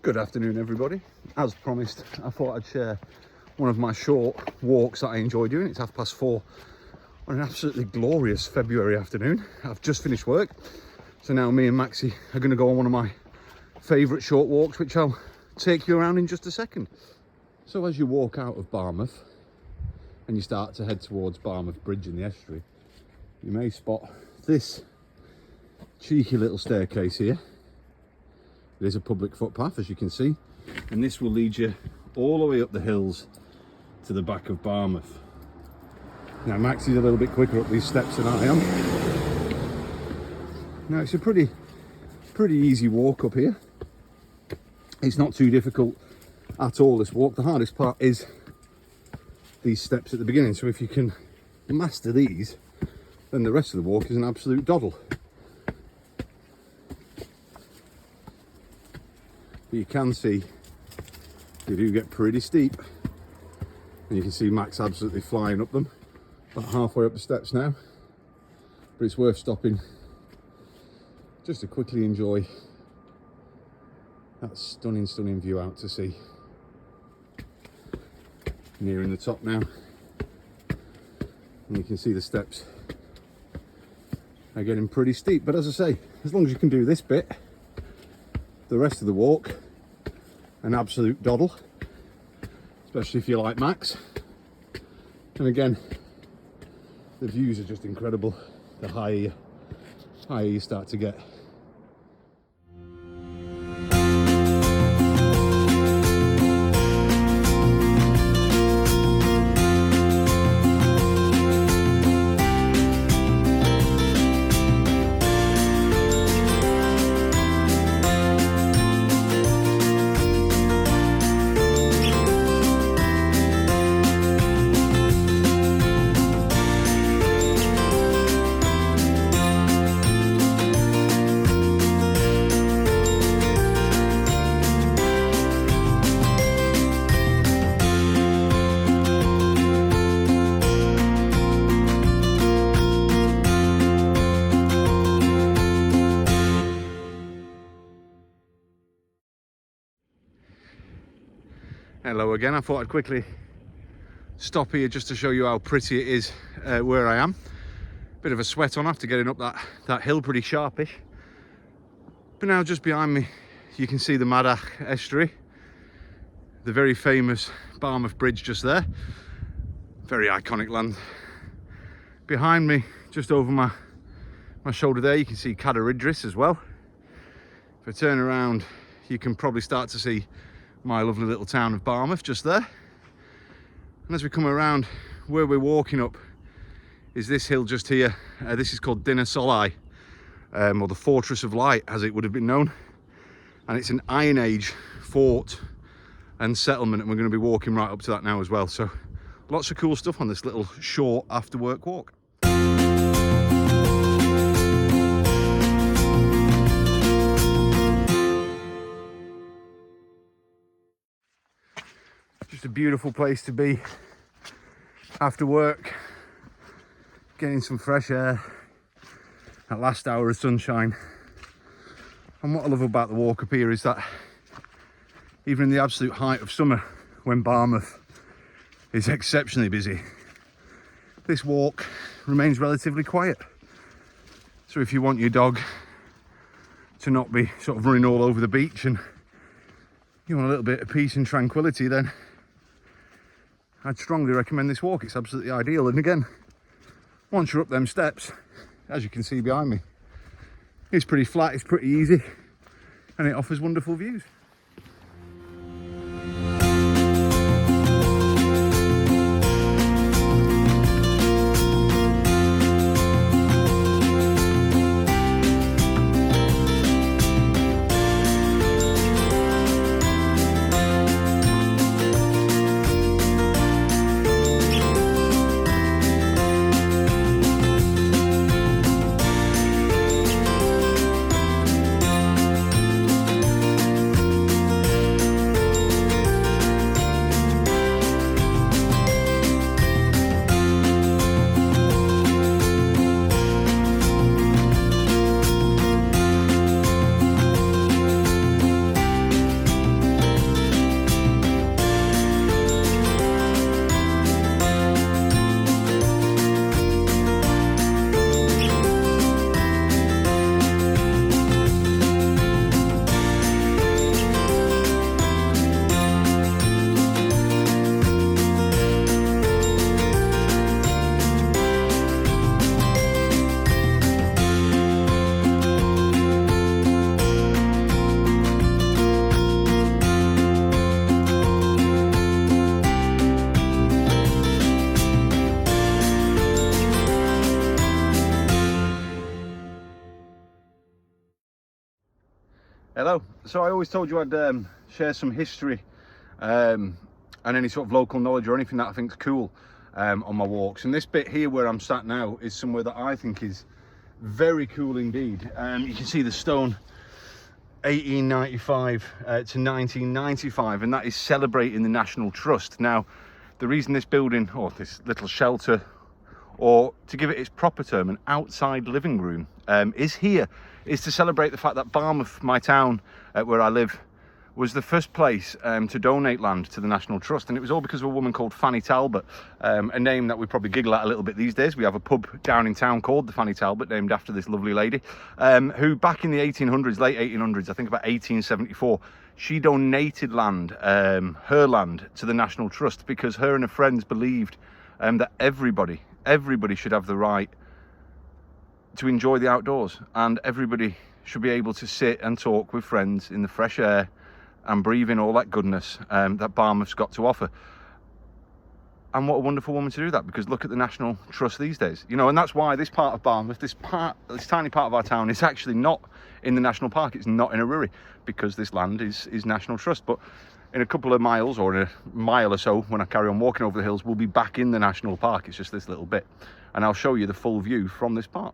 Good afternoon, everybody. As promised, I thought I'd share one of my short walks that I enjoy doing. It's 4:30 on an absolutely glorious February afternoon. I've just finished work, so now me and Maxie are going to go on one of my favourite short walks, which I'll take you around in just a second. So as you walk out of Barmouth and you start to head towards Barmouth Bridge in the estuary, you may spot this cheeky little staircase here. It is a public footpath, as you can see, and this will lead you all the way up the hills to the back of Barmouth. Now Maxie's a little bit quicker up these steps than I am. Now it's a pretty easy walk up here. It's not too difficult at all, this walk. The hardest part is these steps at the beginning, so if you can master these, then the rest of the walk is an absolute doddle. But you can see they do get pretty steep, and you can see Max absolutely flying up them, about halfway up the steps now. But it's worth stopping just to quickly enjoy that stunning view out to sea. Nearing the top now, and you can see the steps are getting pretty steep, but as I say, as long as you can do this bit, the rest of the walk an absolute doddle, especially if you like Max. And again, the views are just incredible the higher you start to get. Hello again. I thought I'd quickly stop here just to show you how pretty it is where I am. Bit of a sweat on after getting up that hill, pretty sharpish. But now just behind me you can see the Madach estuary, the very famous Barmouth Bridge just there. Very iconic land. Behind me, just over my shoulder there, you can see Cadair Idris as well. If I turn around, you can probably start to see my lovely little town of Barmouth just there. And as we come around, where we're walking up is this hill just here. This is called Dinner Solai, or the Fortress of Light as it would have been known, and it's an Iron Age fort and settlement, and we're going to be walking right up to that now as well. So lots of cool stuff on this little short after work walk. Just a beautiful place to be after work, getting some fresh air, that last hour of sunshine. And what I love about the walk up here is that even in the absolute height of summer, when Barmouth is exceptionally busy, this walk remains relatively quiet. So if you want your dog to not be sort of running all over the beach and you want a little bit of peace and tranquility, then I'd strongly recommend this walk. It's absolutely ideal. And again, once you're up them steps, as you can see behind me, it's pretty flat, it's pretty easy, and it offers wonderful views. Hello. So I always told you I'd share some history and any sort of local knowledge or anything that I think's cool on my walks. And this bit here where I'm sat now is somewhere that I think is very cool indeed. You can see the stone 1895 to 1995, and that is celebrating the National Trust. Now, the reason this building, or this little shelter, or to give it its proper term, an outside living room, is here, is to celebrate the fact that Barmouth, my town where I live, was the first place to donate land to the National Trust. And it was all because of a woman called Fanny Talbot, a name that we probably giggle at a little bit these days. We have a pub down in town called the Fanny Talbot, named after this lovely lady, who back in the 1800s, late 1800s, I think about 1874, she donated land, her land, to the National Trust because her and her friends believed that everybody should have the right to enjoy the outdoors, and everybody should be able to sit and talk with friends in the fresh air and breathe in all that goodness that Barmouth's got to offer. And what a wonderful woman to do that, because look at the National Trust these days, you know. And that's why this part of Barmouth, this tiny part of our town, is actually not in the national park. It's not in a rurry, because this land is National Trust. But in a couple of miles, or in a mile or so, when I carry on walking over the hills, we'll be back in the national park. It's just this little bit, and I'll show you the full view from this part.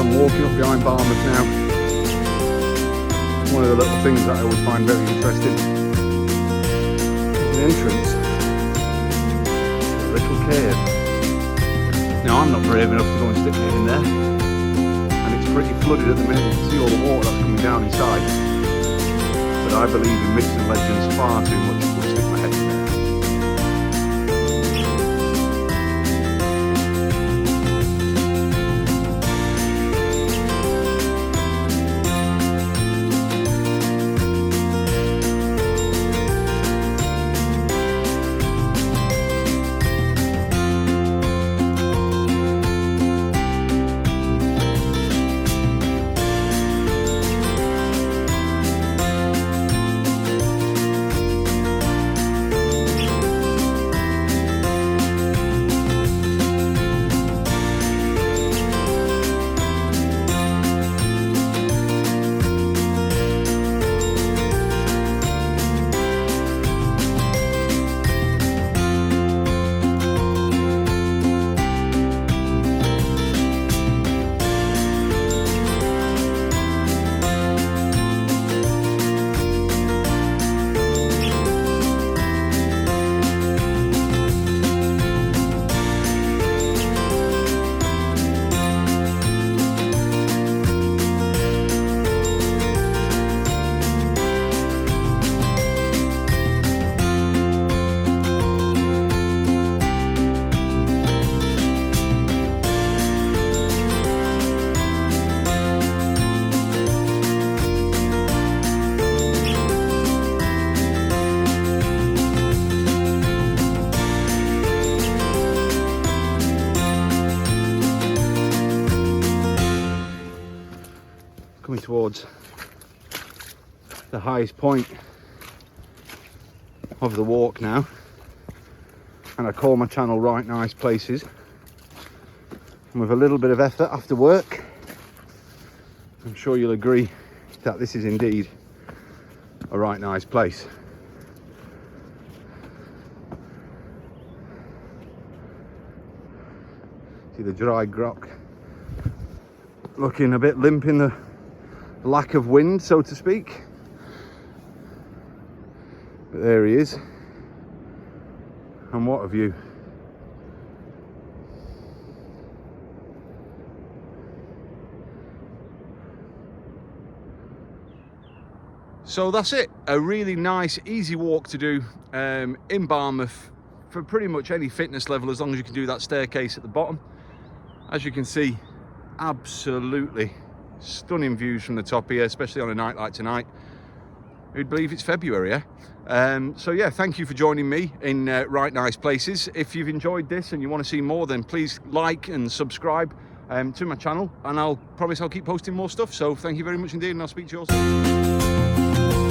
Walking up behind Barmouth now. One of the little things that I always find very interesting is an entrance to a little cave. Now, I'm not brave enough to go and stick my head in there, and it's pretty flooded at the minute. You can see all the water that's coming down inside, but I believe in myths and legends far too much to stick my head in there. towards the highest point of the walk now, and I call my channel Right Nice Places. And with a little bit of effort after work, I'm sure you'll agree that this is indeed a right nice place. See the dry rock looking a bit limp in the lack of wind, so to speak. But there he is. And what a view. So that's it, a really nice, easy walk to do in Barmouth for pretty much any fitness level, as long as you can do that staircase at the bottom. As you can see, absolutely stunning views from the top here, especially on a night like tonight. Who'd believe it's February, eh? So yeah, thank you for joining me in Right Nice Places. If you've enjoyed this and you want to see more, then please like and subscribe to my channel, and I'll promise I'll keep posting more stuff. So thank you very much indeed, and I'll speak to you all soon.